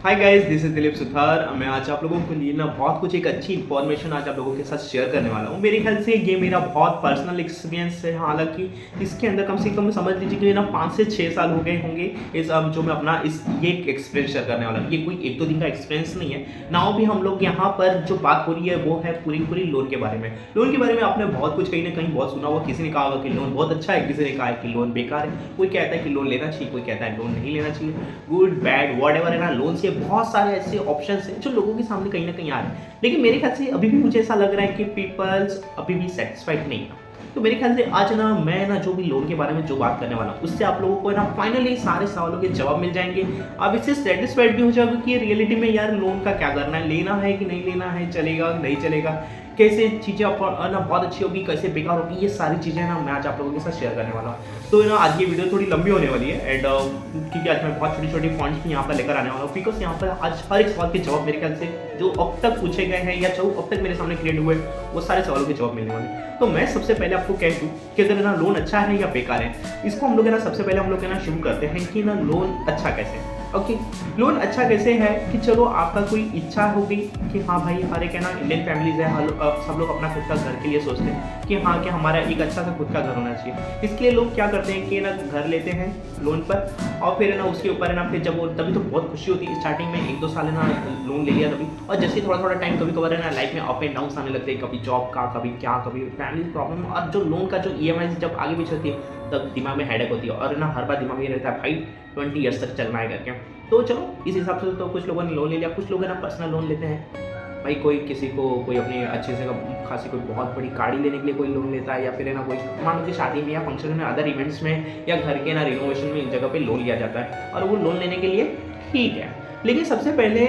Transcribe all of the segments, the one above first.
Hi guys, this is Dilip Suthar. मैं आज आप लोगों के लिए ना बहुत कुछ एक अच्छी इन्फॉर्मेशन आज आप लोगों के साथ शेयर करने वाला हूँ। मेरे ख्याल से ये मेरा बहुत पर्सनल एक्सपीरियंस है। हालांकि इसके अंदर कम से कम समझ लीजिए कि ना 5 से 6 साल हो गए होंगे इस अब जो मैं अपना इस ये एक्सपीरियंस शेयर करने वाला हूँ। ये कोई एक दो दिन का एक्सपीरियंस नहीं है। नाउ भी हम लोग यहाँ पर जो बात हो रही है वो है पूरी पूरी लोन के बारे में। लोन के बारे में आपने बहुत कुछ कहीं ना कहीं बहुत सुना होगा। किसी ने कहा होगा कि लोन बहुत अच्छा है, किसी ने कहा है कि लोन बेकार है, कोई कहता है कि लोन लेना चाहिए, कोई कहता है लोन नहीं लेना चाहिए। गुड बैड वॉट एवर है ना, लोन से बहुत सारे ऐसे ऑप्शंस हैं जो लोगों के सामने कहीं ना कहीं आ रहे हैं। लेकिन मेरे ख्याल से अभी भी मुझे ऐसा लग रहा है कि पीपल्स अभी भी सेटिस्फाइड नहीं है। तो मेरे ख्याल से आज ना मैं ना जो भी लोन के बारे में जो बात करने वाला हूँ उससे आप लोगों को ना फाइनली सारे सवालों के जवाब मिल जाएंगे। आप इससे सेटिस्फाइड भी हो जाओगे कि रियलिटी में यार लोन का क्या करना है, लेना है कि नहीं लेना है, चलेगा नहीं चलेगा, कैसे चीज़ें ना बहुत अच्छी होगी, कैसे बेकार होगी, ये सारी चीज़ें ना मैं आज आप लोगों के साथ शेयर करने वाला हूँ। तो ना आज ये वीडियो थोड़ी लंबी होने वाली है एंड क्योंकि आज मैं बहुत छोटी छोटी पॉइंट्स भी यहाँ पर लेकर आने वाला हूँ। बिकॉज यहाँ पर आज हर एक सवाल के जवाब मेरे ख्याल से जो अब तक पूछे गए हैं या जो अब तक मेरे सामने क्रिएट हुए वो सारे सवालों के जवाब मिलने वाले हैं। तो मैं सबसे पहले आपको कह दूँ कि अगर ना लोन अच्छा है या बेकार है, इसको हम लोग ना सबसे पहले हम लोग ना शुरू करते हैं कि ना लोन अच्छा कैसे है। ओके, लोन अच्छा कैसे है कि चलो आपका कोई इच्छा होगी कि हाँ भाई, हर एक है ना इंडियन फैमिलीज है, सब लोग अपना खुद का घर के लिए सोचते हैं कि हाँ कि हमारा एक अच्छा सा खुद का घर होना चाहिए। इसके लिए लोग क्या करते हैं कि ना घर लेते हैं लोन पर और फिर है ना उसके ऊपर है ना फिर जब वो तभी तो बहुत खुशी होती है स्टार्टिंग में 1-2 साल है ना लोन ले लिया तभी, और जैसे थोड़ा थोड़ा टाइम कभी कभार है ना लाइफ में अप एंड डाउन आने लगते हैं, कभी जॉब का, कभी क्या, कभी फैमिली प्रॉब्लम, और जो लोन का जो EMI जब आगे पीछे होती है तब दिमाग में हेडेक होती है और ना हर बार दिमाग में रहता है भाई 20 ईयर्स तक चलना है करके। तो चलो इस हिसाब से तो कुछ लोगों ने लोन ले लिया, कुछ लोग है ना पर्सनल लोन लेते हैं। भाई कोई किसी को कोई अपनी अच्छे से खासी कोई बहुत बड़ी गाड़ी लेने के लिए कोई लोन लेता है, या फिर है ना कोई मान लो कि शादी में या फंक्शन में, अदर इवेंट्स में या घर के ना रिनोवेशन में इन जगह पे लोन लिया जाता है और वो लोन लेने के लिए ठीक है। लेकिन सबसे पहले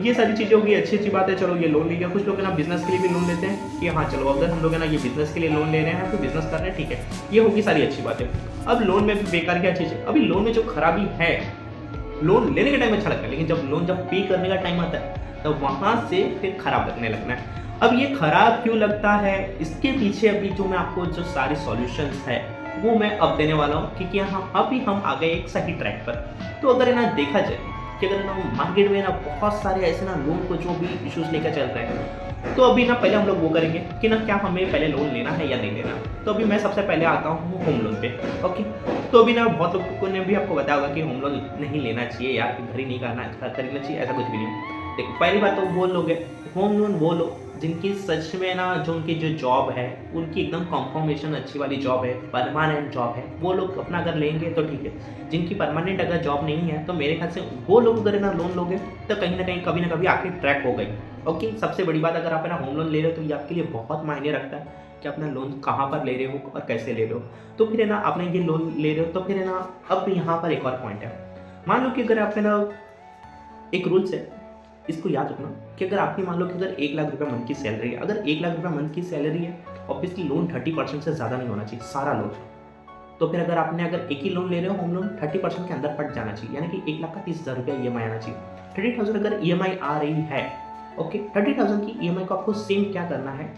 ये सारी चीज़ें होगी, अच्छी अच्छी बात है, चलो ये लोन ले लिया। कुछ लोग है ना बिजनेस के लिए भी लोन लेते हैं कि हाँ चलो अगर हम लोग है ना ये बिजनेस के लिए लोन ले रहे हैं तो बिजनेस कर रहे हैं, ठीक है, ये होगी सारी अच्छी बात है। अब लोन में भी बेकार क्या चीज़ है, अभी लोन में जो खराबी है, लोन लेने के टाइम अच्छा लगता है लेकिन जब पे करने का टाइम आता है तो वहाँ से फिर खराब लगने लगना है। अब ये खराब क्यों लगता है, इसके पीछे अभी जो मैं आपको जो सारे सॉल्यूशंस है वो मैं अब देने वाला हूँ, क्योंकि हाँ अभी हम आ गए एक सही ट्रैक पर। तो अगर है ना देखा जाए कि अगर ना मार्केट में ना बहुत सारे ऐसे ना लोन को जो भी इश्यूज लेकर चल रहे हैं, तो अभी ना पहले हम लोग वो करेंगे कि ना क्या हमें पहले लोन लेना है या नहीं लेना। तो अभी मैं सबसे पहले आता हूँ होम लोन पे। ओके, तो अभी ना बहुत लोगों ने भी आपको बताया होगा कि होम लोन नहीं लेना चाहिए यार, घर ही नहीं खरीदना चाहिए, ऐसा कुछ भी नहीं। देखो पहली बात तो वो लोग है, होम लोन वो लोग जिनकी सच में ना जो उनकी जो जॉब है उनकी एकदम कंफर्मेशन अच्छी वाली जॉब है, परमानेंट जॉब है, वो लोग अपना अगर लेंगे तो ठीक है। जिनकी परमानेंट अगर जॉब नहीं है तो मेरे ख्याल से वो लोग अगर ना लोन लोगे तो कहीं ना कहीं कभी ना कभी आके ट्रैक हो गई। ओके, सबसे बड़ी बात, अगर आप ना होम लोन ले रहे हो तो ये आपके लिए बहुत मायने रखता है कि अपना लोन कहाँ पर ले रहे हो और कैसे ले रहे हो। तो फिर है ना आपने ये लोन ले रहे हो तो फिर है ना अब यहाँ पर एक और पॉइंट है। मान लो कि अगर आप है ना एक रूल्स है, इसको याद रखना कि अगर आपकी मान लो कि अगर 1 लाख रुपये मंथ की सैलरी है, अगर 1 लाख रुपये मंथ की सैलरी है, ऑब्वियसली लोन 30% से ज़्यादा नहीं होना चाहिए सारा लोन। तो फिर अगर आपने अगर एक ही लोन ले रहे हो होम लोन, 30% के अंदर पड़ जाना चाहिए, यानी कि 1 लाख का 30,000 रुपया EMI आना चाहिए। 30,000 अगर EMI आ रही है, ओके, 30,000 की EMI को आपको सेम क्या करना है,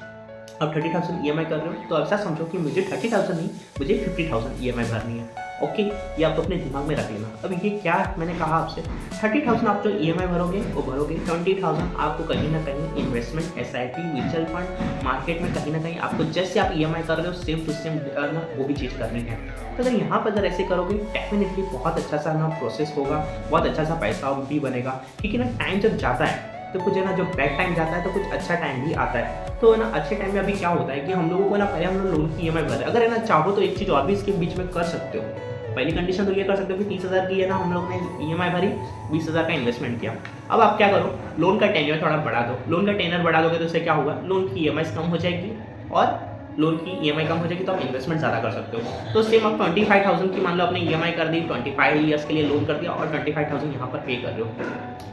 अब 30,000 EMI कर रहे हो तो ऐसा समझो कि मुझे 30,000 नहीं, मुझे 50,000 EMI भरनी है। ओके, ये आप अपने दिमाग में रख लेना। अब ये क्या मैंने कहा आपसे, 30,000 आप जो EMI भरोगे वो भरोगे, 20,000 आपको कहीं ना कहीं investment, SIP, mutual fund, market में कहीं ना कहीं आपको जैसे आप EMI कर रहे हो सेम टू सेम ना वो भी चीज़ करनी है। तो अगर यहाँ पर अगर ऐसे करोगे डेफिनेटली बहुत अच्छा सा ना प्रोसेस होगा, बहुत अच्छा सा पैसा भी बनेगा, क्योंकि ना टाइम जब जाता है तो कुछ है ना जो बैड टाइम जाता है तो कुछ अच्छा टाइम भी आता है। तो ना अच्छे टाइम में अभी क्या होता है कि हम लोगों को ना पहले हम लोग लोन की EMI भर, अगर है ना चाहो तो एक चीज़ और भी इसके बीच में कर सकते हो। पहली कंडीशन तो ये कर सकते हो कि 30,000 की है ना हम लोग ने EMI भरी, 20,000 का इन्वेस्टमेंट किया। अब आप क्या करो, लोन का टेन्योर थोड़ा बढ़ा दो। लोन का टेन्योर बढ़ा दोगे तो उससे क्या होगा, लोन की EMI कम हो जाएगी और लोन की EMI कम हो जाएगी तो आप इन्वेस्टमेंट ज़्यादा कर सकते हो। तो सेम आप 25,000 की मान लो आपने EMI कर दी, 25 ईयर्स के लिए लोन कर दिया और 25,000 यहाँ पर पे कर रहे हो।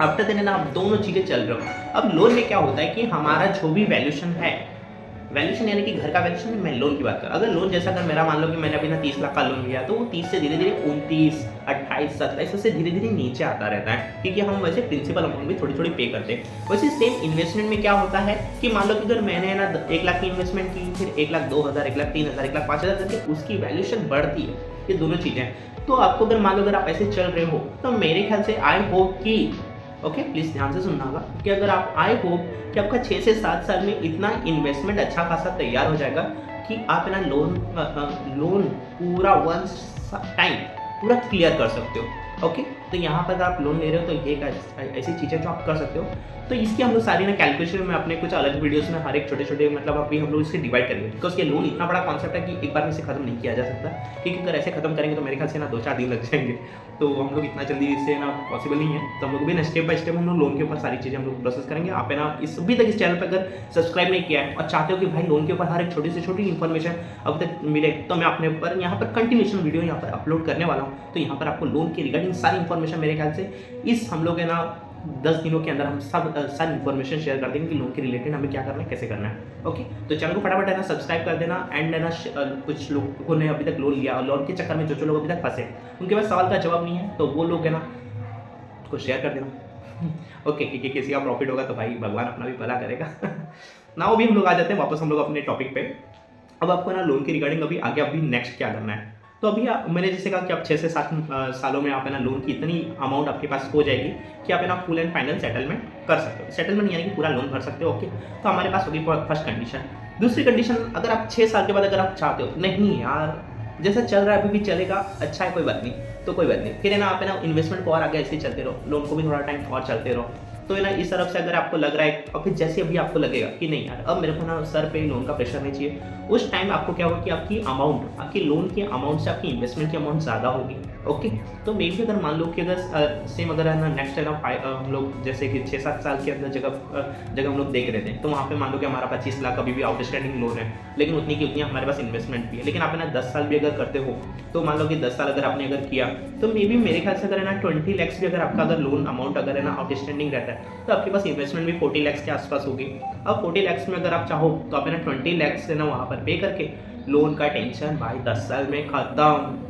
आफ्टर देन ना आप दोनों चीज़ें चल रहे हो। अब लोन में क्या होता है कि हमारा जो भी वैल्यूशन है, वैल्यूशन यानी कि घर का वैल्यूशन, मैं लोन की बात कर, अगर लोन जैसा अगर मेरा मान लो कि मैंने अभी ना 30 लाख का लोन लिया तो वो 30 से धीरे धीरे 29, 28, 27 ऐसे धीरे धीरे नीचे आता रहता है, क्योंकि हम वैसे प्रिंसिपल अमाउंट भी थोड़ी थोड़ी पे करते हैं। वैसे सेम इन्वेस्टमेंट में क्या होता है कि मान लो कि अगर मैंने ना 1 लाख की इन्वेस्टमेंट की, फिर 1,02,000, 1,03,000, 1,05,000 करके उसकी वैल्यूशन बढ़ती है, ये दोनों चीज़ें। तो आपको अगर मान लो अगर आप ऐसे चल रहे हो तो मेरे ख्याल से आई होप कि ओके, प्लीज़ ध्यान से सुनना होगा कि अगर आप, आई होप कि आपका 6 से 7 साल में इतना इन्वेस्टमेंट अच्छा खासा तैयार हो जाएगा कि आप है ना लोन पूरा वन टाइम पूरा क्लियर कर सकते हो। ओके, तो यहाँ पर अगर आप लोन ले रहे हो तो ये एक ऐसी चीज़ है जो आप कर सकते हो। तो इसकी हम लोग सारी ना कैलकुलेशन में अपने कुछ अलग वीडियोस में हर एक छोटे-छोटे मतलब अभी हम लोग इससे डिवाइड करेंगे, बिकॉज़ ये लोन इतना बड़ा कॉन्सेप्ट है कि एक बार में इसे खत्म नहीं किया जा सकता, क्योंकि अगर ऐसे खत्म करेंगे तो मेरे ख्याल से ना 2-4 दिन लग जाएंगे, तो हम लोग इतना जल्दी इससे ना पॉसिबल नहीं है। तो हम लोग भी ना स्टेप बाय स्टेप हम लोग लोन के ऊपर सारी चीज़ें हम लोग प्रोसेस करेंगे। आप है ना अभी तक इस चैनल पर अगर सब्सक्राइब नहीं किया है और चाहते हो कि भाई लोन के ऊपर हर एक छोटी से छोटी इन्फॉर्मेशन अब तक मिले, तो मैं अपने ऊपर यहाँ पर कंटिन्यूएशन वीडियो यहाँ पर अपलोड करने वाला हूँ। तो यहाँ पर आपको लोन के रिगार्डिंग सारी इन्फॉर्मेशन मेरे ख्याल से इस हम लोग है ना 10 दिनों के अंदर हम सब सारी इन्फॉर्मेशन शेयर कर देंगे कि लोन के रिलेटेड हमें क्या करना है, कैसे करना है। ओके, तो चैनल को फटाफट है ना सब्सक्राइब कर देना। एंड है ना कुछ लोगों ने अभी तक लोन लिया और लोन के चक्कर में जो लोग अभी तक फंसे, उनके पास सवाल का जवाब नहीं है, तो वो लोग है ना उसको शेयर कर देना। ओके, क्योंकि किसी का प्रॉफिट होगा तो भाई भगवान अपना भी भला करेगा। ना अभी हम लोग आ जाते हैं वापस हम लोग अपने टॉपिक पे। अब आपको ना लोन की रिगार्डिंग अभी आगे अभी नेक्स्ट क्या करना है। तो अभी मैंने जैसे कहा कि आप 6 से 7 सालों में आप है ना लोन की इतनी अमाउंट आपके पास हो जाएगी कि आप है ना फुल एंड फाइनल सेटलमेंट कर सकते हो। सेटलमेंट यानी कि पूरा लोन भर सकते हो। ओके, तो हमारे पास होगी फर्स्ट कंडीशन। दूसरी कंडीशन, अगर आप 6 साल के बाद अगर आप चाहते हो नहीं यार जैसा चल रहा है अभी भी चलेगा, अच्छा है कोई बात नहीं, तो कोई बात नहीं, फिर है ना आप है ना इन्वेस्टमेंट को और आगे ऐसे ही चलते रहो, लोन को भी थोड़ा टाइम और चलते रहो। तो है ना इस तरफ से अगर आपको लग रहा है और फिर जैसे अभी आपको लगेगा कि नहीं यार अब मेरे को ना सर पे लोन का प्रेशर नहीं चाहिए, उस टाइम आपको क्या होगा कि आपकी अमाउंट, आपकी लोन की अमाउंट से आपकी इन्वेस्टमेंट की अमाउंट ज़्यादा होगी। ओके, तो मे भी अगर मान लो कि अगर सेम अगर है ना नेक्स्ट है ना हम लोग जैसे कि 6-7 साल के अंदर जगह हम लोग देख रहे थे, तो वहाँ पे मान लो कि हमारा 25 लाख अभी भी आउटस्टैंडिंग लोन है, लेकिन उतनी की उतनी हमारे पास इन्वेस्टमेंट भी है। लेकिन आप है ना 10 साल भी अगर करते हो, तो मान लो कि 10 साल अगर आपने अगर किया, तो मे भी मेरे ख्याल से अगर है ना 20 लैक्स भी अगर आपका अगर लोन अमाउंट अगर है ना आउटस्टैंडिंग रहता है, तो आपके पास इन्वेस्टमेंट भी 40 लैक्स के आसपास होगी। अब 40 लैक्स में अगर आप चाहो तो आप है ना 20 लैक्स से ना वहाँ पर पे करके लोन का टेंशन भाई 10 साल में खत्म,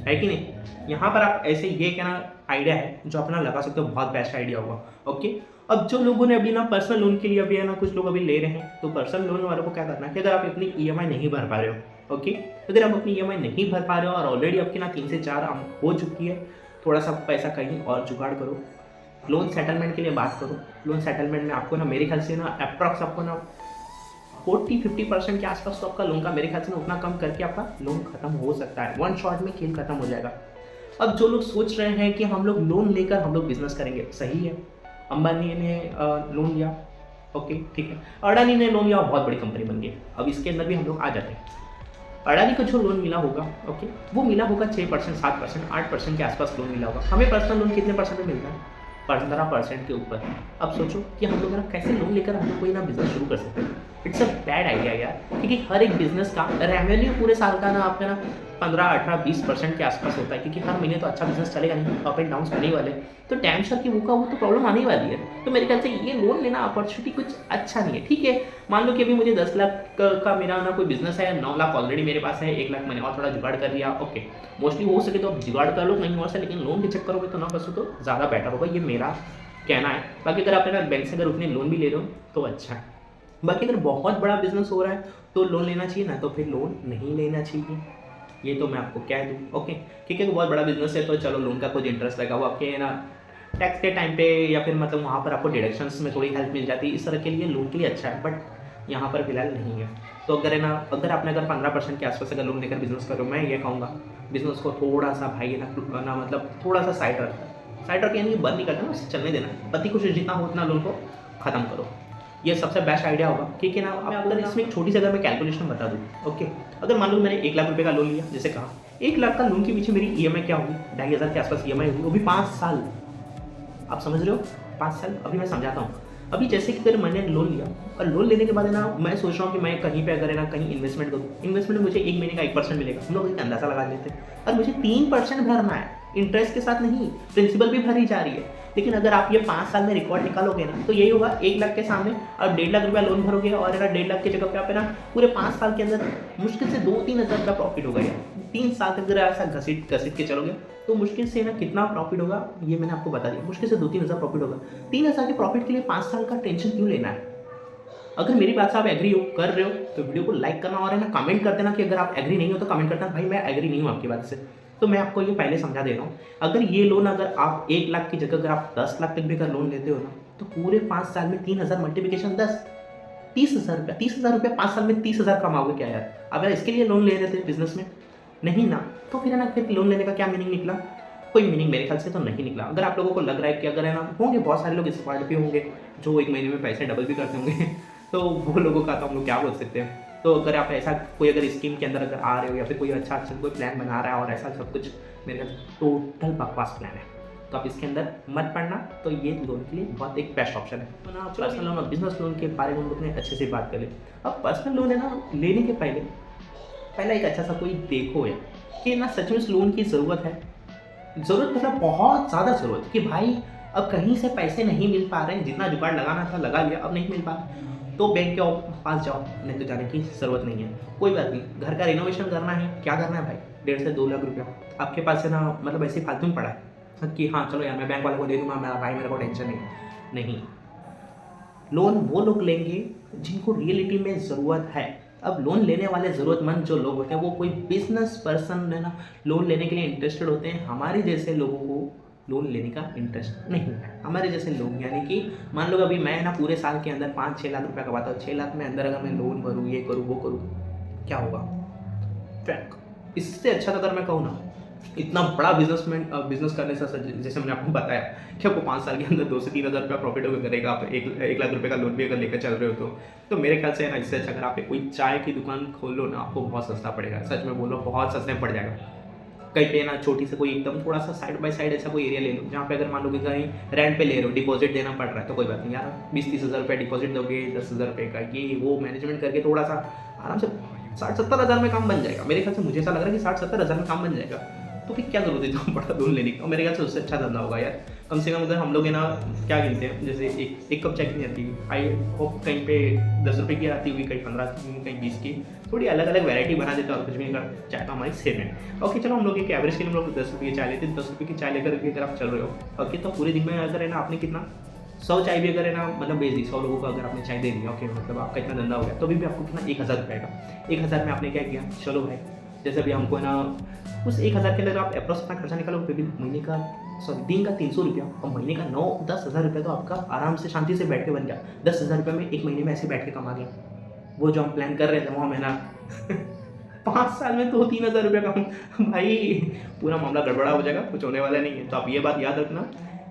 है कि नहीं। यहाँ पर आप ऐसे ये क्या ना आइडिया है जो अपना लगा सकते हो, बहुत बेस्ट आइडिया होगा। ओके, अब जो लोगों ने अभी ना पर्सनल लोन के लिए अभी है ना कुछ लोग अभी ले रहे हैं, तो पर्सनल लोन वालों को क्या करना है कि अगर आप अपनी ईएमआई नहीं भर पा रहे हो, ओके, अगर आप अपनी ईएमआई नहीं भर पा रहे हो और ऑलरेडी आपकी ना 3 से 4 हो चुकी है, थोड़ा सा पैसा कहीं और जुगाड़ करो, लोन सेटलमेंट के लिए बात करो। लोन सेटलमेंट में आपको ना मेरे ख्याल से ना अप्रॉक्स आपको ना 40-50% के आसपास तो आपका लोन का मेरे ख्याल से ना उतना कम करके आपका लोन खत्म हो सकता है, वन शॉट में खेल खत्म हो जाएगा। अब जो लोग सोच रहे हैं कि हम लोग लोन लेकर हम लोग बिजनेस करेंगे, सही है, अंबानी ने लोन लिया, ओके ठीक है, अडानी ने लोन लिया, बहुत बड़ी कंपनी बन गई। अब इसके अंदर भी हम लोग आ जाते हैं, अडानी को जो लोन मिला होगा, ओके, वो मिला होगा 6%, 7%, 8% के आसपास लोन मिला होगा। हमें पर्सनल लोन कितने परसेंट में मिलता है? 15% के ऊपर। अब सोचो कि हम लोग ना कैसे लोन लेकर हम लोग कोई ना बिजनेस शुरू कर सकते हैं। इट्स अ बैड आइडिया यार, क्योंकि हर एक बिजनेस का रेवेन्यू पूरे साल का ना आपका ना 15-18-20% के आसपास होता है, क्योंकि हर महीने तो अच्छा बिजनेस चलेगा नहीं, अप एंड डाउन होने वाले, तो डैम श्योर कि वो तो प्रॉब्लम आने वाली है। तो मेरे ख्याल से ये लोन लेना अपॉर्चुनिटी कुछ अच्छा नहीं है। ठीक है, मान लो कि अभी मुझे 10 लाख का मेरा ना कोई बिजनेस है, 9 लाख ऑलरेडी मेरे पास है, 1 लाख मैंने और थोड़ा जुगाड़ कर लिया, ओके, मोस्टली हो सके तो आप जुगाड़ कर लो, नहीं हो सके, लेकिन लोन के चक्कर में तो ना फंसो तो ज़्यादा बेटर होगा, ये मेरा कहना है। बाकी अगर आप ना बैंक से अगर उतने लोन भी ले रहे हो तो अच्छा है। बाकी अगर बहुत बड़ा बिजनेस हो रहा है तो लोन लेना चाहिए ना, तो फिर लोन नहीं लेना चाहिए, ये तो मैं आपको कह दूँ। ओके, ठीक है, तो बहुत बड़ा बिजनेस है तो चलो लोन का कुछ इंटरेस्ट लगा वो आपके ना टैक्स के टाइम पे, या फिर मतलब वहाँ पर आपको डिडक्शंस में थोड़ी हेल्प मिल जाती है, इस तरह के लिए लोन के लिए अच्छा है, बट यहाँ पर फिलहाल नहीं है। तो अगर है ना, अगर आपने अगर 15% के आसपास अगर लोन लेकर बिजनेस करो, मैं ये कहूँगा बिजनेस को थोड़ा सा भाई ना मतलब थोड़ा सा साइड रख यानी बंद नहीं करना, उसे चलने देना, पति खुश जितना हो उतना लोन को खत्म करो, ये सबसे बेस्ट आइडिया होगा। ठीक है ना। अब अगर इसमें एक छोटी सी अगर मैं कैलकुलेशन बता दूँ, ओके, अगर मान लो मैंने 1 लाख रुपये का लोन लिया, जैसे कहा 1 लाख का लोन के पीछे मेरी ईएमआई क्या होगी, 2,500 के आसपास ईएमआई होगी, वो भी 5 साल। आप समझ रहे हो, 5 साल। अभी मैं समझाता हूँ। अभी जैसे कि अगर मैंने लोन लिया और लोन लेने के बाद है ना मैं सोच रहा हूँ कि मैं कहीं पे अगर है ना कहीं इन्वेस्टमेंट करूँ, इन्वेस्टमेंट में मुझे 1 महीने का 1% मिलेगा, हम लोग एक अंदाजा लगा लेते हैं, और मुझे 3% भरना है, इंटरेस्ट के साथ नहीं, प्रिंसिपल भी भरी जा रही है। लेकिन अगर आप ये 5 साल में रिकॉर्ड निकालोगे ना, तो यही होगा, 1 लाख के सामने अब 1.5 लाख रुपया लोन भरोगे, और अगर 1.5 लाख की जगह पे आप है ना पूरे 5 साल के अंदर मुश्किल से 2-3 हज़ार का प्रॉफिट होगा यार। 3 साल तक अगर ऐसा घसीट के चलोगे तो मुश्किल से ना कितना प्रॉफिट होगा ये मैंने आपको बता दिया, मुश्किल से 2-3 हज़ार प्रॉफिट होगा। 3 हज़ार के प्रॉफिट के लिए 5 साल का टेंशन क्यों लेना है। अगर मेरी बात से आप एग्री हो कर रहे हो तो वीडियो को लाइक करना, और है ना कमेंट कर देना कि अगर आप एग्री नहीं हो तो कमेंट करना भाई मैं एग्री नहीं हूँ आपकी बात से। तो मैं आपको ये पहले समझा दे रहा हूँ, अगर ये लोन अगर आप 1 लाख की जगह अगर आप 10 लाख तक भी अगर लोन लेते हो ना, तो पूरे 5 साल में 3000 मल्टीप्लिकेशन 10, 30,000 रुपया, 30,000 रुपया 5 साल में 30,000 कमाओगे क्या यार? अगर इसके लिए लोन ले रहे थे बिजनेस में, नहीं ना, तो फिर है ना, फिर लोन लेने का क्या मीनिंग निकला? कोई मीनिंग मेरे ख्याल से तो नहीं निकला। अगर आप लोगों को लग रहा है कि अगर है ना, होंगे बहुत सारे लोग इस पार्ट पे होंगे जो 1 महीने में पैसे डबल भी करते होंगे तो वो लोगों का तो हम लोग क्या बोल सकते हैं। तो अगर आप ऐसा कोई अगर स्कीम के अंदर अगर आ रहे हो या फिर कोई अच्छा कोई प्लान बना रहा है और ऐसा सब कुछ, मेरे ख्याल टोटल बकवास प्लान है, तो आप इसके अंदर मत पड़ना। तो ये लोन के लिए बहुत एक बेस्ट ऑप्शन है। तो ना पर्सनल लोन और बिजनेस लोन के बारे में हम लोग ने अच्छे से बात कर ली। अब पर्सनल लोन है ना, लेने के पहले एक अच्छा सा कोई देखो यार कि ना सच में इस लोन की ज़रूरत है। ज़रूरत मतलब बहुत ज़्यादा ज़रूरत कि भाई अब कहीं से पैसे नहीं मिल पा रहे हैं, जितना जुगाड़ लगाना था लगा लिया, अब नहीं मिल पा रहा तो बैंक के पास जाओ, नहीं तो जाने की ज़रूरत नहीं है। कोई बात नहीं, घर का रिनोवेशन करना है, क्या करना है भाई, 1.5 से 2 लाख रुपया आपके पास है ना, मतलब ऐसे फालतू में पड़ा है कि हाँ चलो यार मैं बैंक वाले को दे दूँगा, मेरा भाई मेरे को टेंशन नहीं। लोन वो लोग लेंगे जिनको रियलिटी में ज़रूरत है। अब लोन लेने वाले ज़रूरतमंद जो लोग होते हैं वो कोई बिजनेस पर्सन है ना, लोन लेने के लिए इंटरेस्टेड होते हैं। हमारे जैसे लोगों को लोन लेने का इंटरेस्ट नहीं है। हमारे जैसे लोग यानी कि मान लो अभी मैं ना पूरे साल के अंदर 5-6 लाख रुपया कमाता हूँ, 6 लाख में अंदर अगर मैं लोन भरूँ, ये करूँ वो करूँ, क्या होगा? फ्रैंक, इससे अच्छा तो अगर मैं कहूँ ना, इतना बड़ा बिजनेस करने से जैसे मैंने आपको बताया कि आपको 5 साल के अंदर 2 से 3 हज़ार रुपया प्रॉफिट होकर करेगा, आप 1 लाख रुपए का लोन भी अगर लेकर चल रहे हो तो मेरे ख्याल से है ना, इससे अच्छा अगर आप कोई चाय की दुकान खोलो ना, आपको बहुत सस्ता पड़ेगा। सच में बोलो, बहुत सस्ते में पड़ जाएगा। कहीं पे ना छोटी से कोई एकदम थोड़ा सा साइड बाय साइड ऐसा कोई एरिया ले लो जहाँ पे अगर मान लो कि कहीं रेंट पे ले रहे हो, डिपॉजिट देना पड़ रहा है, तो कोई बात नहीं यार, 20-30 हज़ार रुपये डिपॉजिट दोगे, 10,000 रुपये का ये वो मैनेजमेंट करके थोड़ा सा आराम से 60-70 हज़ार में काम बन जाएगा। मेरे ख्याल से मुझे ऐसा लग रहा है कि 60-70 हज़ार में काम बन जाएगा। तो फिर क्या जरूरत है इतना बड़ा लोन लेने की? और मेरे ख्याल से उससे अच्छा धंधा होगा यार। कम से कम अगर हम लोग है ना क्या गिनते हैं, जैसे एक कप चाय कितनी आती है, आई होप कहीं पे 10 रुपये की आती हुई, कहीं 15 की, कहीं 20 की, थोड़ी अलग अलग वैरायटी बना देते हैं और कुछ भी नहीं कर, चाय तो हमारी सेम है। ओके चलो, हम लोग एक एवरेज के लिए हम लोग 10 रुपये की चाय लेते हैं। 10 रुपये की चाय लेकर के अगर आप चल रहे हो, ओके, तो पूरे दिन में अगर है ना आपने कितना 100 चाय भी अगर है ना मतलब बेच दी, 100 लोगों को अगर आपने चाय दे दी, ओके, मतलब आपका इतना धंधा हो गया, तो भी आपको कितना 1,000 रुपये का। 1,000 में आपने क्या किया, चलो भाई जैसे भी हमको है ना उस 1,000 के लिए आप अप्रोक्स अपना खर्चा निकालो, फिर भी महीने का दिन का 300 रुपया और महीने का 9-10 हज़ार रुपया तो आपका आराम से शांति से बैठ के बन गया। 10,000 रुपये में एक महीने में ऐसे बैठ के कमा गया। वो जो हम प्लान कर रहे थे वो महीना 5 साल में तो 3,000 रुपये का भाई पूरा मामला गड़बड़ा हो जाएगा, कुछ होने वाला नहीं है। तो आप ये बात याद रखना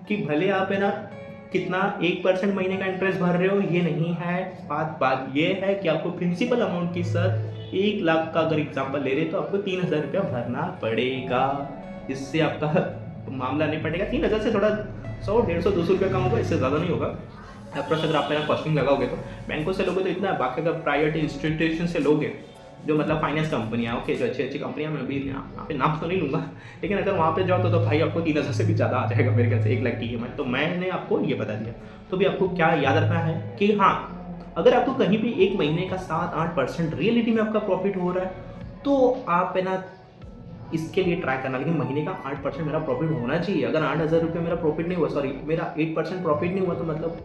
कि भले आप है ना कितना 1% महीने का इंटरेस्ट भर रहे हो, ये नहीं है बात ये है कि आपको प्रिंसिपल अमाउंट की सर 1 लाख का अगर एग्जाम्पल ले रहे तो आपको 3,000 रुपया भरना पड़ेगा। इससे आपका मामला नहीं पड़ेगा। 3,000 से थोड़ा 100, 150, 200 रुपया कम होगा, इससे ज़्यादा नहीं होगा। अप्रोक्स अगर आप पहले कॉस्टिंग लगाओगे तो बैंकों से लोगे तो इतना, बाकी अगर प्राइवेट इंस्टीट्यूशन से लोगे जो मतलब फाइनेंस कंपनियाँ, ओके, जो अच्छी कंपनियाँ, मैं भी यहाँ पे नाम तो नहीं लूँगा, लेकिन अगर वहाँ पे जाओ तो भाई आपको 3,000 से भी ज़्यादा आ जाएगा मेरे ख्याल से 1 लाख की EMI। तो मैंने आपको ये बता दिया। तो भी आपको क्या याद रखना है कि हाँ, अगर आपको कहीं भी एक महीने का 7-8% रियलिटी में आपका प्रॉफिट हो रहा है तो आप है ना इसके लिए ट्राई करना, लेकिन महीने का 8% मेरा प्रॉफिट होना चाहिए। अगर 8,000 रुपये मेरा प्रॉफिट नहीं हुआ, सॉरी मेरा 8% प्रॉफिट नहीं हुआ, तो मतलब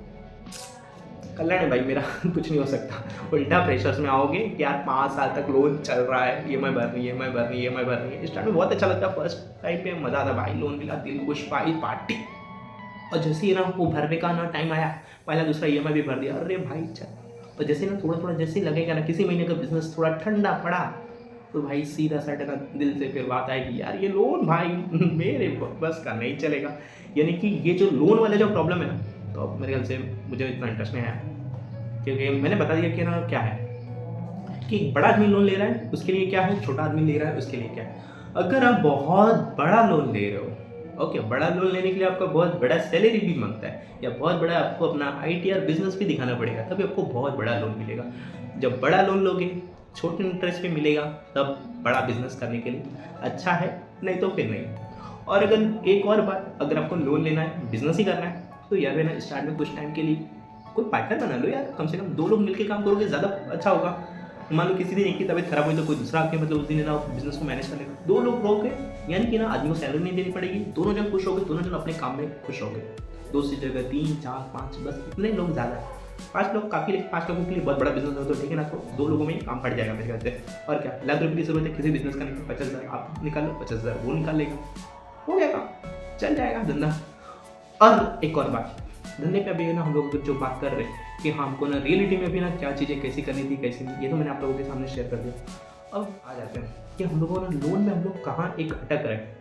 कल्याण है भाई मेरा कुछ नहीं हो सकता। उल्टा प्रेशर्स में आओगे कि यार 5 साल तक लोन चल रहा है, EMI भरनी है। स्टार्ट में बहुत अच्छा लगता है, फर्स्ट टाइम पे मज़ा आता है, भाई लोन मिला, दिल खुश, पार्टी। और जैसे ही ना वो भरने का ना टाइम आया, पहला दूसरा EMI भी भर दिया, अरे भाई चल। और जैसे ना थोड़ा जैसे लगेगा ना किसी महीने का बिजनेस थोड़ा ठंडा पड़ा, तो भाई सीधा सटका दिल से फिर बात आएगी, यार ये लोन भाई मेरे बस का नहीं चलेगा। यानी कि ये जो लोन वाला जो प्रॉब्लम है ना, तो अब मेरे ख्याल से मुझे इतना इंटरेस्ट नहीं आया, क्योंकि मैंने बता दिया कि ना क्या है कि बड़ा आदमी लोन ले रहा है उसके लिए क्या है, छोटा आदमी ले रहा है उसके लिए क्या है। अगर आप बहुत बड़ा लोन ले रहे हो, ओके, बड़ा लोन लेने के लिए आपका बहुत बड़ा सैलरी भी मांगता है या बहुत बड़ा आपको अपना ITR बिजनेस भी दिखाना पड़ेगा, तभी आपको बहुत बड़ा लोन मिलेगा। जब बड़ा लोन लोगे छोटे इंटरेस्ट पे मिलेगा, तब बड़ा बिजनेस करने के लिए अच्छा है, नहीं तो फिर नहीं। और अगर एक और बात, अगर आपको लोन लेना है, बिजनेस ही करना है, तो यार ना स्टार्ट में कुछ टाइम के लिए कोई पार्टनर बना लो यार, कम से कम 2 लोग मिलकर काम करोगे ज़्यादा अच्छा होगा। मान लो किसी दिन एक की तबीयत खराब हुई तो कोई दूसरा आके मतलब उस दिन ना बिजनेस को मैनेज कर लेगा। 2 लोग रहोगे यानी कि ना आदमी को सैलरी नहीं देनी पड़ेगी, दोनों जन खुश होगे, दोनों जन अपने काम में खुश होगे। 2 से जगह 3, 4, 5, बस इतने लोग ज़्यादा है। 5 लोग काफ़ी, लेकिन 5 लोगों के लिए बहुत बड़ा बिजनेस हो तो ठीक है ना, तो 2 लोगों में ही काम पड़ जाएगा मेरे ख्याल से। और क्या, लाख रुपये की जरूरत है किसी बिजनेस करने की, 50,000 आप निकाल लो, 50,000 वो निकाल लेगा, हो गया काम, चल जाएगा धंधा। और एक और बात, धंधे पे अभी है ना हम लोग जो बात कर रहे हैं कि हाँ हमको ना रियलिटी में भी ना क्या चीज़ें कैसी करनी थी कैसी नहीं, ये तो मैंने आप लोगों के सामने शेयर कर दिया। अब आ जाते हैं कि हम लोगों ना लोन में हम लोग कहाँ एक अटक रहे हैं।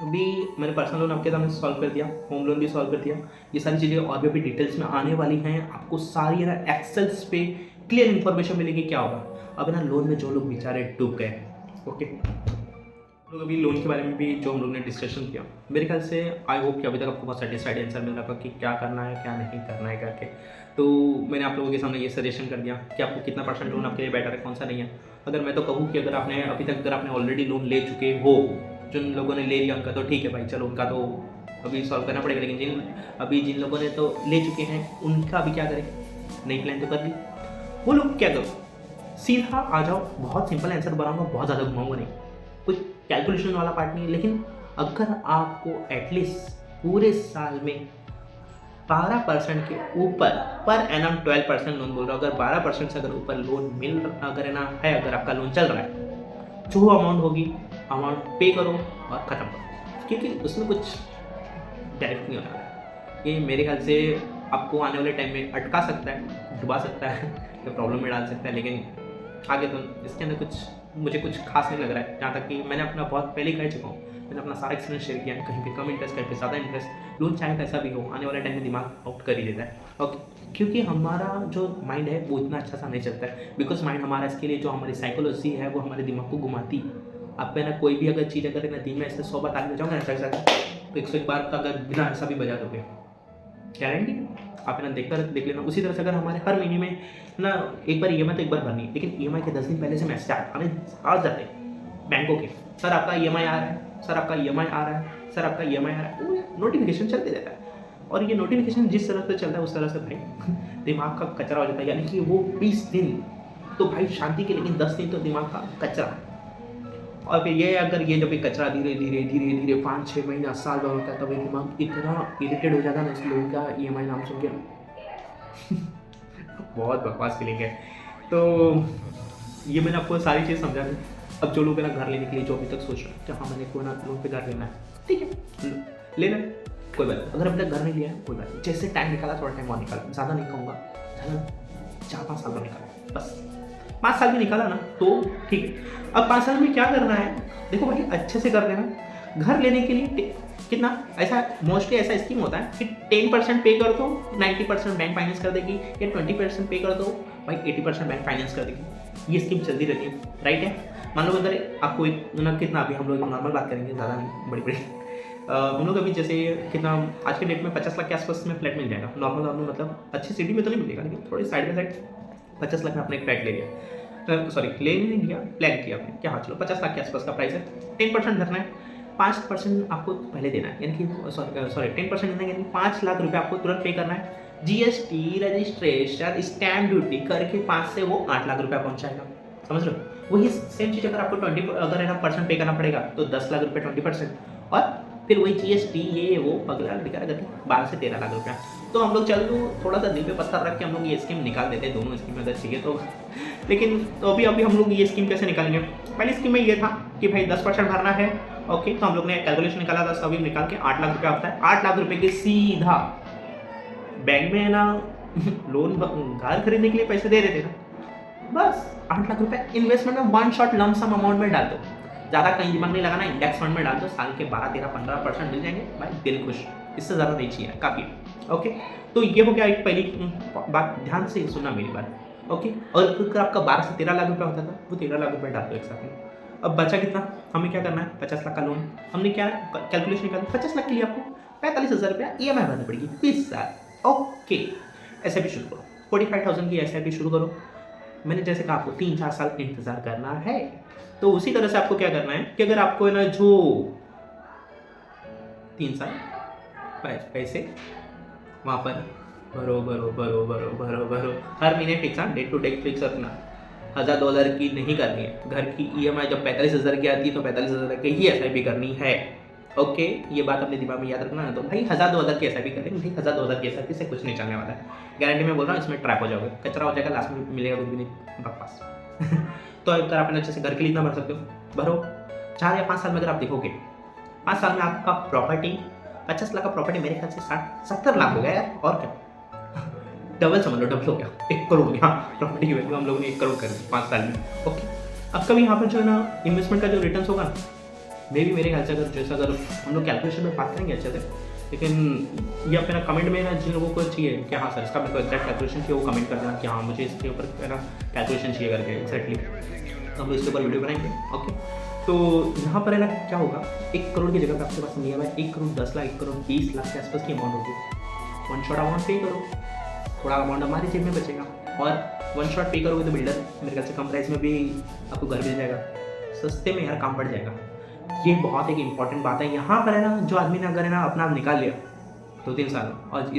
अभी मैंने पर्सनल लोन आपके सामने सॉल्व कर दिया, होम लोन भी सॉल्व कर दिया, ये सारी चीज़ें और भी डिटेल्स में आने वाली हैं, आपको सारी ना एक्सेल्स पे क्लियर इन्फॉर्मेशन मिलेगी क्या होगा। अब ना लोन में जो लोग बेचारे डूब गए, ओके, लोग अभी लोन के बारे में भी जो हम लोग ने डिस्कशन किया, मेरे ख्याल से आई होप कि अभी तक आपको बहुत सेटिस्फाइड आंसर मिल रहा कि क्या करना है क्या नहीं करना है करके। तो मैंने आप लोगों के सामने ये सजेशन कर दिया कि आपको कितना % लोन आपके लिए बेटर है, कौन सा नहीं है। अगर मैं तो कहूँ कि अगर आपने अभी तक अगर आपने ऑलरेडी लोन ले चुके हो, जिन लोगों ने ले लिया उनका तो ठीक है भाई, चलो उनका तो अभी सॉल्व करना पड़ेगा, लेकिन जिन लोगों ने तो ले चुके हैं उनका अभी क्या करें, नई प्लान तो कर ली, वो लोग क्या करो, सीधा आ जाओ, बहुत सिंपल आंसर बनाऊंगा, बहुत ज़्यादा घुमाऊंगा नहीं, कोई कैलकुलेशन वाला पार्ट नहीं है। लेकिन अगर आपको एटलीस्ट पूरे साल में 12% के ऊपर पर एनम 12% लोन बोल रहा हूँ, अगर 12% से अगर ऊपर लोन मिल अगर ना है, अगर आपका लोन चल रहा है, जो अमाउंट होगी अमाउंट पे करो और ख़त्म करो, क्योंकि उसमें कुछ डायरेक्ट नहीं होना है। ये मेरे ख्याल से आपको आने वाले टाइम में अटका सकता है, डुबा सकता है या प्रॉब्लम में डाल सकता है, लेकिन आगे तो इसके अंदर मुझे कुछ खास नहीं लग रहा है। जहाँ तक कि मैंने अपना बहुत पहले कह चुका हूँ, मैंने अपना सारा एक्सपीरियंस शेयर किया है, कहीं पे कम इंटरेस्ट कहीं पे ज़्यादा इंटरेस्ट, लोन चाहे कैसा भी हो आने वाले टाइम में दिमाग आउट कर ही देता है। ओके, क्योंकि हमारा जो माइंड है वो इतना अच्छा सा नहीं चलता है, बिकॉज माइंड हमारा इसके लिए जो हमारी साइकोलॉजी है वो हमारे दिमाग को घुमाती। आप पे ना कोई भी अगर चीज़ अगर दिन में ऐसे 100 बार ताली बजाओगे ऐसा तो 101 बार का अगर बिना ऐसा भी बजा दोगे, गारंटी आप ना देख लेना। उसी तरह से अगर हमारे हर महीने में ना एक बार EMI तो एक बार भरनी है, लेकिन EMI के 10 दिन पहले से मैसेज आ जाते हैं बैंकों के, सर आपका EMI आ रहा है, सर आपका EMI आ रहा है, सर आपका EMI आ रहा है, नोटिफिकेशन चलते रहता है। और ये नोटिफिकेशन जिस तरह से चलता है उस तरह से भाई दिमाग का कचरा हो जाता है, यानी कि वो 20 दिन तो भाई शांति के, लेकिन 10 दिन तो दिमाग का कचरा। और फिर ये अगर ये जब भी कचरा धीरे धीरे 5-6 महीना साल भर होता है, तब ये दिमाग इतना इरिटेट हो जाता है ना इस लोगों का EMI नाम सुन के बहुत बकवास फीलिंग है। तो ये मैंने आपको सारी चीज़ समझा दी। अब जो लोग ना घर लेने के लिए जो अभी तक सोच रहे हैं कि हाँ मैंने कोई ना लोन पे घर लेना है, ठीक है लेना है, कोई बात नहीं। अगर अभी तक घर नहीं लिया है कोई बात नहीं, जैसे टाइम निकाला थोड़ा टाइम और निकाला, ज़्यादा नहीं कहूँगा, ज़्यादा 4-5 साल में निकाला, बस 5 साल में निकाला ना तो ठीक है। अब 5 साल में क्या करना है, देखो भाई अच्छे से कर लेना। घर लेने के लिए कितना ऐसा मोस्टली ऐसा स्कीम होता है कि 10% पे कर दो, 90% बैंक फाइनेंस कर देगी, या 20% पे कर दो भाई 80% बैंक फाइनेंस कर देगी। ये स्कीम चलती रहती है, राइट है। मान लो अगर आपको कितना, अभी हम लोग नॉर्मल बात करेंगे, ज़्यादा नहीं बड़ी हम लोग अभी जैसे कितना आज के डेट में 50 लाख के आसपास में फ्लैट मिल जाएगा, नॉर्मल मतलब अच्छी सिटी में तो नहीं मिलेगा, लेकिन थोड़ी साइड बाई साइड 50 लाख में आपने एक फ्लैट ले लिया, सॉरी ले नहीं लिया, प्लान किया आपने, क्या हाँ चलो 50 लाख के आसपास का प्राइस है, 10% भरना है, 5% आपको पहले देना है, यानी कि सॉरी 10% देना है, यानी 5 लाख रुपये आपको तुरंत पे करना है। GST रजिस्ट्रेशन स्टैम्प ड्यूटी करके 5 से वो 8 लाख रुपया पहुंचाएगा, समझ रहे हो। वही सेम चीज़ अगर आपको 20 अगर है ना % पे करना पड़ेगा तो 10 लाख रुपये 20%, और फिर वही GST ये वो पगला निकाल करके 12 से 13 लाख रुपया। तो हम लोग चल दो थोड़ा सा दिल पे पत्थर रख के हम लोग ये स्कीम निकाल देते हैं, दोनों स्कीम अगर चाहिए तो। लेकिन तो अभी हम लोग ये स्कीम कैसे निकालेंगे, पहली स्कीम में ये था कि भाई 10% भरना है, ओके। तो हम लोग ने कैलकुलेशन निकाला था, अभी निकाल के 8 लाख रुपया होता है। 8 लाख रुपये के सीधा बैंक में ना लोन घर खरीदने के लिए पैसे दे रहे थे ना, बस 8 लाख रुपये इन्वेस्टमेंट में 1 शॉट लम सम अमाउंट में डाल दो, ज़्यादा कहीं दिमाग नहीं लगाना, इंडेक्स फंड में डाल दो, साल के 12-13-15% मिल जाएंगे भाई, दिल खुश, इससे ज़्यादा नहीं चाहिए, काफ़ी, ओके। तो ये हो गया एक पहली बात, ध्यान से सुनना मेरी बात, ओके। और अगर आपका 12 से 13 लाख रुपया होता था, वो 13 लाख रुपये डाल दो एक साथ में। अब बचा कितना, हमें क्या करना है, 50 लाख का लोन, हमने क्या कैलकुलेशन निकाली, 50 लाख के लिए आपको 45,000 रुपया EMI भरनी पड़ेगी 20 साल, ओके। SIP शुरू करो, 45,000 की SIP शुरू करो। मैंने जैसे कहा आपको 3-4 साल इंतजार करना है, तो उसी तरह से आपको क्या करना है कि अगर आपको है ना जो 3 साल पैसे वहाँ पर भरो, हर महीने fix, day to day fix रखना, $1,000 की नहीं करनी है। घर की EMI जब 45,000 की आती है तो 45,000 की ही SIP करनी है, ओके, ये बात अपने दिमाग में याद रखना। तो भाई 1000-2000 की एसआईपी करें भाई, 1000-2000 की एसआईपी से कुछ नहीं चलने वाला है, गारंटी मैं बोल रहा हूँ। इसमें ट्रैप हो जाओगे, कचरा हो जाएगा, लास्ट में मिलेगा कुछ भी नहीं, बकवास। तो अगर आप अच्छे से घर के लिए इतना भर सकते हो, भरो। 4 या 5 साल में अगर आप देखोगे, 5 साल में आपका प्रॉपर्टी 50 लाख का प्रॉपर्टी मेरे ख्याल से 60-70 लाख हो गया यार, और क्या। डबल समझ लो, डबल हो गया, 1 करोड़ हो गया प्रॉपर्टी की वैल्यू हम लोगों ने 1 करोड़ कर दी 5 साल में। ओके, अब कभी यहाँ पर जो है ना इन्वेस्टमेंट का जो रिटर्न होगा ना, मे भी मेरे ख्याल से अगर हम लोग कैलकुलेशन में बात करेंगे अच्छे से, लेकिन ये अपना कमेंट में ना जिन लोगों को चाहिए कि हाँ सर इसका मेरे को एग्जैक्ट कैलकुलेशन चाहिए, वो कमेंट कर देना कि हाँ मुझे इसके ऊपर ना कैलकुलेशन चाहिए करके एग्जैक्टली, तो हम लोग इसके ऊपर वीडियो बनाएंगे। ओके, तो यहाँ पर है ना क्या होगा, 1 करोड़ की जगह पर आपके पास नियम है 1 करोड़ 10 लाख, 1 करोड़ 20 लाख के आसपास की अमाउंट होगी। वन शॉट अमाउंट पे करो, थोड़ा अमाउंट हमारी जेब में बचेगा, और वन शॉट पे करोगे तो बिल्डर मेरे ख्याल से कम प्राइस में भी आपको घर मिल जाएगा, सस्ते में यार काम पड़ जाएगा। ये बहुत एक इंपॉर्टेंट बात है। यहाँ पर है ना जो आदमी ने अगर है ना अपना निकाल लिया 2-3 साल, और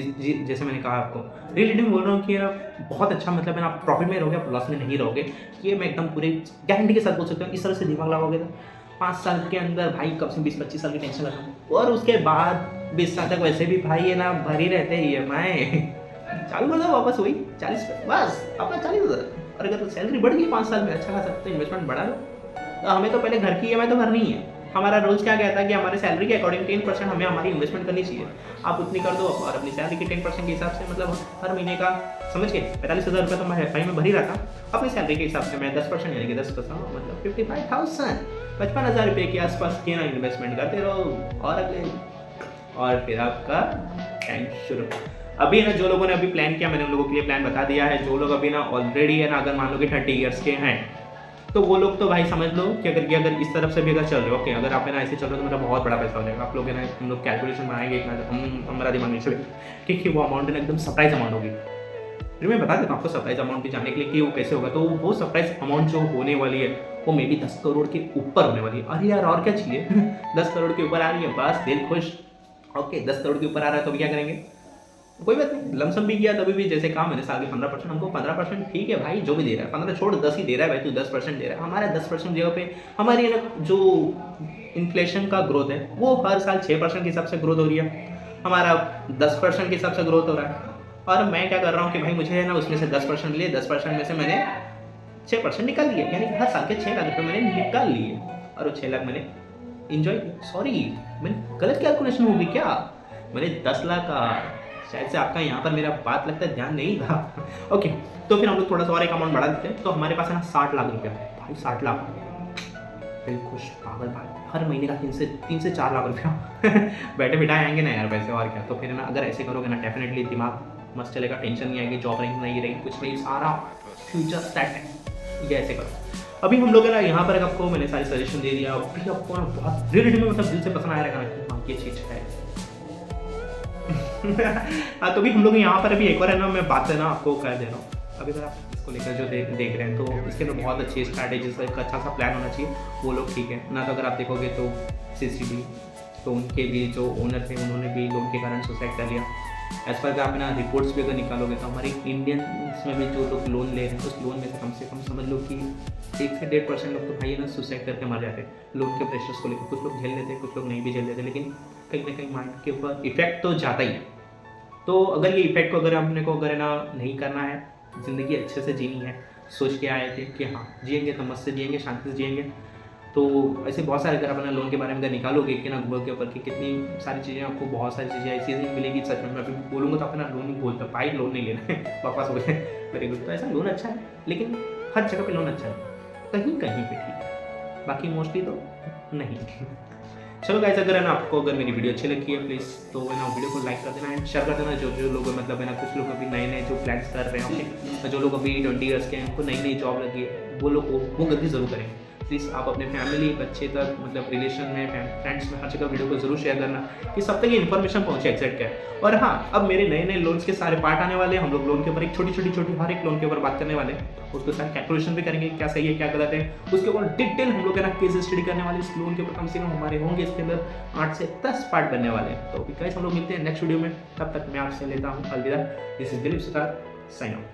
जैसे मैंने कहा आपको रियलिटी में बोल रहा हूँ कि यार बहुत अच्छा, मतलब है ना आप प्रॉफिट में रहोगे, आप लॉस में नहीं रहोगे, ये मैं एकदम पूरी गारंटी के साथ बोल सकता हूँ। इस तरह से दिमाग लगाओगे तो 5 साल के अंदर भाई कब से 20-25 साल की टेंशन लगा, और उसके बाद 20 साल तक वैसे भी भाई है ना भर ही रहते हैं EMI। चालू कर दो वापस वही 40, बस अपना 40,000, और अगर सैलरी बढ़ गई 5 साल में अच्छा खासा तो इन्वेस्टमेंट बढ़ा लो। तो हमें तो पहले घर की EMI तो भरनी है। हमारा रूल्स क्या कहता है कि हमारे सैलरी के अकॉर्डिंग 10% हमें हमारी इन्वेस्टमेंट करनी चाहिए। आप उतनी कर दो, और अपनी सैलरी के 10% के हिसाब से, मतलब हर महीने का समझ के 45,000 रुपये तो मैं FI में भर ही रहा था। अपनी सैलरी के हिसाब से मैं 10% यानी कि 10% मतलब 55,000 55,000 रुपये के आसपास की ना इन्वेस्टमेंट करते रहो, और फिर आपका टाइम शुरू। अभी ना जो लोगों ने अभी प्लान किया, मैंने उन लोगों के लिए प्लान बता दिया है। जो लोग अभी ना ऑलरेडी है ना, अगर मान लो कि 30 ईयर्स के हैं, तो वो लोग तो भाई समझ लो कि अगर इस तरफ से भी अगर चल रहे हो, ओके, अगर आप है ना ऐसे चल रहे हो तो मेरा बहुत बड़ा पैसा हो जाएगा। आप लोग है ना, हम लोग कैलकुलेशन बनाएंगे, हमारा दिमाग नहीं चलेगा, क्योंकि वो अमाउंट है ना एकदम सरप्राइज अमाउंट होगी। फिर मैं बता देता हूँ आपको सरप्राइज अमाउंट भी जानने के लिए कि वो कैसे होगा। तो वो सरप्राइज अमाउंट जो होने वाली है वो मे बी 10 करोड़ के ऊपर होने वाली है। अरे यार और क्या चाहिए 10 करोड़ के ऊपर आ रही है, बस दिल खुश। ओके, 10 करोड़ के ऊपर आ रहा है तो अभी क्या करेंगे, कोई बात नहीं, लमसम भी किया तभी भी जैसे कहा मैंने, साल के 15%, हमको 15% ठीक है भाई, जो भी दे रहा है 15 छोड़ 10 ही दे रहा है भाई, तू 10% दे रहा है। हमारा 10% जगह पे हमारी ना जो इन्फ्लेशन का ग्रोथ है वो हर साल 6% के हिसाब से ग्रोथ हो रही है, हमारा 10% के हिसाब से ग्रोथ हो रहा है। और मैं क्या कर रहा हूँ कि भाई मुझे है ना उसमें से 10% लिए, 10% में से मैंने 6% निकाल लिए, यानी कि हर साल के 6 लाख रुपये मैंने निकाल लिए, और वो 6 लाख मैंने इंजॉय किया। सॉरी, मैंने गलत कैलकुलेशन होगी क्या, मैंने 10 लाख का, शायद से आपका यहाँ पर मेरा बात लगता है ध्यान नहीं था। ओके, तो फिर हम लोग थोड़ा सा और एक अमाउंट बढ़ा देते हैं। तो हमारे पास है ना 60 लाख रुपया, भाई 60 लाख, दिल खुश, पागल भाई, हर महीने का 3 से 4 लाख रुपया बैठे बिठाए आएंगे ना यार पैसे, और क्या। तो फिर ना अगर ऐसे करोगे ना डेफिनेटली दिमाग मस्त चलेगा, टेंशन नहीं आएगी, जॉब नहीं रहेगी, कुछ नहीं, सारा फ्यूचर सेट है। ये ऐसे करो। अभी हम लोग है ना यहाँ पर आपको मैंने सारी सजेशन दे दिया, अभी आपको ना बहुत रिलेटिव में मतलब दिल से पसंद आया रहेगा ना, हाँ ये चीज़ है। हाँ, तो भी हम लोग यहाँ पर अभी एक बार है ना मैं बात है ना आपको कर दे रहा हूँ। अभी अगर आप इसको लेकर जो देख रहे हैं तो इसके अंदर बहुत अच्छी स्ट्रैटेजीज, एक अच्छा सा प्लान होना चाहिए, वो लोग ठीक है ना। तो अगर आप देखोगे तो CCD, तो उनके भी जो ओनर थे उन्होंने भी लोन के कारण सुसाइड कर लिया। एज पर आप ना रिपोर्ट्स भी अगर निकालोगे तो हमारे इंडियन इसमें भी जो लोग लोन ले रहे हैं उस लोन में से कम समझ लो कि 1 से 1.5% लोग तो भाई ना सुसाइड करके मर जाते हैं लोन के प्रेशर्स को लेकर। कुछ लोग झेल लेते हैं, कुछ लोग नहीं भी झेल लेते, लेकिन कहीं ना कहीं माइंड के ऊपर इफेक्ट तो जाता ही है। तो अगर ये इफेक्ट को अगर अपने को अगर ना नहीं करना है, ज़िंदगी अच्छे से जीनी है, सोच के आए थे कि हाँ जिएंगे तो मस्त से जिएंगे, शांति से जिएंगे, तो ऐसे बहुत सारे अगर अपना लोन के बारे में अगर निकालोगे कि ना गूगल के ऊपर कि कितनी सारी चीज़ें आपको, बहुत सारी चीज़ें ऐसी मिलेगी। सच में मैं अभी बोलूँगा तो अपना लोन नहीं बोलता, भाई लोन नहीं लेना है, वापस हो गए वेरी गुड। तो ऐसा लोन अच्छा है, लेकिन हर जगह पे लोन अच्छा है, कहीं कहीं पे ठीक है, बाकी मोस्टली तो नहीं। चलो गाइस, अगर है ना आपको अगर मेरी वीडियो अच्छी लगी है प्लीज़ तो है ना वीडियो को लाइक कर देना एंड शेयर कर देना। जो लोग मतलब है ना, कुछ लोग अभी नए जो प्लान्स कर रहे हैं, ओके, जो लोग अभी 20 ईयर्स के हैं, उनको नई जॉब लगी है, वो लोग वो गलती ज़रूर करेंगे। प्लीज़ आप अपने फैमिली, बच्चे तक, मतलब रिलेशन में, फ्रेंड्स में, हर जगह वीडियो को जरूर शेयर करना कि सब तक ये इन्फॉर्मेशन पहुंचे एग्जैक्ट क्या है। और हाँ, अब मेरे नए लोन्स के सारे पार्ट आने वाले हैं। हम लोग लोन के ऊपर एक छोटी हर एक लोन के ऊपर बात करने वाले हैं, उसके साथ कैलकुलेशन भी करेंगे, क्या सही है क्या गलत है, उसके ऊपर डिटेल हम लोग है ना केस स्टडी करने वाले। इस लोन के ऊपर कम से कम हमारे होंगे इसके अंदर 8 से 10 पार्ट बनने वाले हैं। तो गाइस हम लोग मिलते हैं नेक्स्ट वीडियो में, तब तक मैं आपसे लेता हूँ अलविदा। This is Dilip Sutar, sign of.